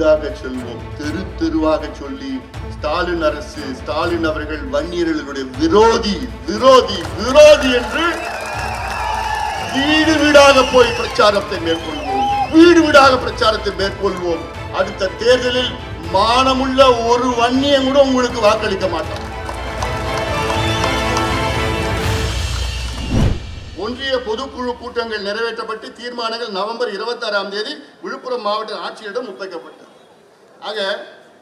வீடாக செல்வோம், தெரு தெருவாக சொல்லி ஸ்டாலின் அரசு, ஸ்டாலின் அவர்கள் வன்னியர்களுடைய விரோதி விரோதி விரோதி என்று வீடு வீடாக போய் பிரச்சாரத்தை மேற்கொள்வோம், வீடு வீடாக பிரச்சாரத்தை மேற்கொள்வோம். அடுத்த தேர்தலில் மானமுள்ள ஒரு வன்னியம் கூட உங்களுக்கு வாக்களிக்க மாட்டோம். ஒன்றிய பொதுக்குழு கூட்டங்கள் நிறைவேற்றப்பட்டு தீர்மானங்கள் நவம்பர் 26ஆம் தேதி விழுப்புரம் மாவட்ட ஆட்சியரிடம் ஒப்படைக்கப்பட்டது. ஆக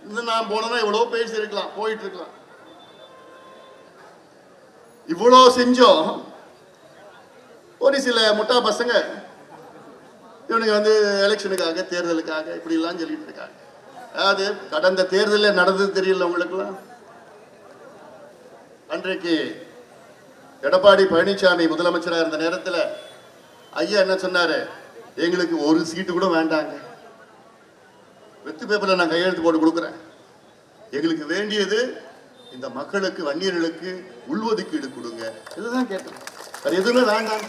இந்த நான் போனா இவ்வளவு பேசி இருக்கலாம், போயிட்டு இருக்கலாம். இவ்வளவு செஞ்சோம். ஒரு சில முட்டா பசங்க இவனுக்கு எலெக்ஷனுக்காக தேர்தலுக்காக இப்படி எல்லாம் சொல்லிட்டு இருக்காங்க. அதாவது கடந்த தேர்தலில் நடந்தது தெரியல உங்களுக்குலாம். அன்றைக்கு எடப்பாடி பழனிசாமி முதலமைச்சராக இருந்த நேரத்தில் ஐயா என்ன சொன்னாரு, எங்களுக்கு ஒரு சீட்டு கூட வேண்டாங்க, வெத்து பேப்பர்ல நான் கையெழுத்து போட்டு கொடுக்குறேன், எங்களுக்கு வேண்டியது இந்த மக்களுக்கு வன்னியர்களுக்கு உள்ஒதுக்கீடு கொடுங்க, இதுதான் கேட்டேன், அது எதுவுமே வேண்டாம்.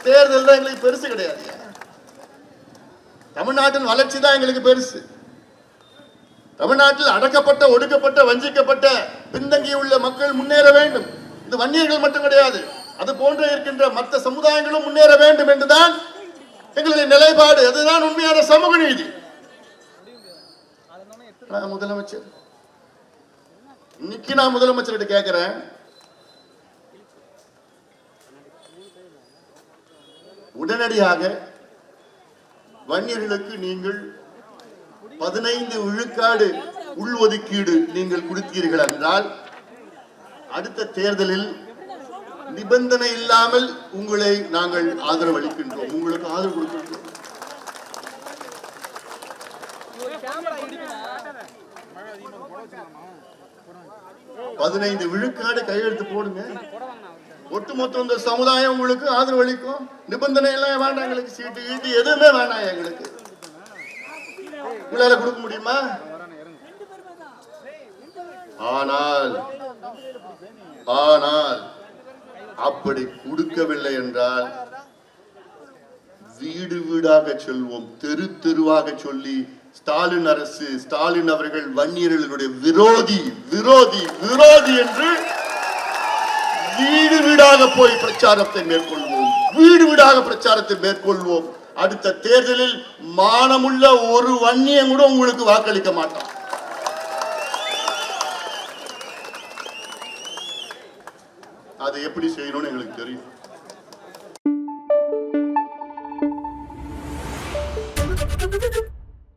தேர்தல் தான் எங்களுக்கு பெருசு கிடையாது, தமிழ்நாட்டின் வளர்ச்சி தான் எங்களுக்கு பெருசு. தமிழ்நாட்டில் அடக்கப்பட்ட, ஒடுக்கப்பட்ட, வஞ்சிக்கப்பட்ட, பின்தங்கியுள்ள மக்கள் முன்னேற வேண்டும். இது வன்னியர்கள் மட்டும் கிடையாது, அது போன்ற இருக்கின்ற மற்ற சமுதாயங்களும் முன்னேற வேண்டும் என்றுதான் எங்களுடைய நிலைப்பாடு. அதுதான் உண்மையான சமூக நீதி. முதலமைச்சர் இன்னைக்கு நான் முதலமைச்சர்கிட்ட கேட்கிறேன், உடனடியாக வன்னியர்களுக்கு நீங்கள் 15 விழுக்காடு உள்ஒதுக்கீடு நீங்கள் கொடுத்தீர்கள் என்றால் அடுத்த தேர்தலில் நிபந்தனை இல்லாமல் உங்களை நாங்கள் ஆதரவு அளிக்கின்றோம், உங்களுக்கு ஆதரவு கொடுக்கின்றோம். பதினைந்து விழுக்காடு கையெழுத்து போடுங்க, ஒட்டுமொத்த இந்த சமுதாயம் உங்களுக்கு ஆதரவு அளிக்கும். நிபந்தனை எல்லாம் வேண்டாம், எங்களுக்கு சீட்டு ஈட்டு எதுவுமே வேண்டாம், எங்களுக்கு உங்களால கொடுக்க முடியுமா? ஆனால் அப்படி கொடுக்கவில்லை என்றால் வீடு வீடாக செல்வோம், தெரு தெருவாக சொல்லி ஸ்டாலின் அரசு, ஸ்டாலின் அவர்கள் வன்னியர்களுடைய விரோதி விரோதி விரோதி என்று வீடு வீடாக போய் பிரச்சாரத்தை மேற்கொள்வோம், வீடு வீடாக பிரச்சாரத்தை மேற்கொள்வோம். அடுத்த தேர்தலில் மானமுள்ள ஒரு வன்னியம் கூட உங்களுக்கு வாக்களிக்க மாட்டோம். அதை எப்படி செய்யணும்னு எங்களுக்கு தெரியும்.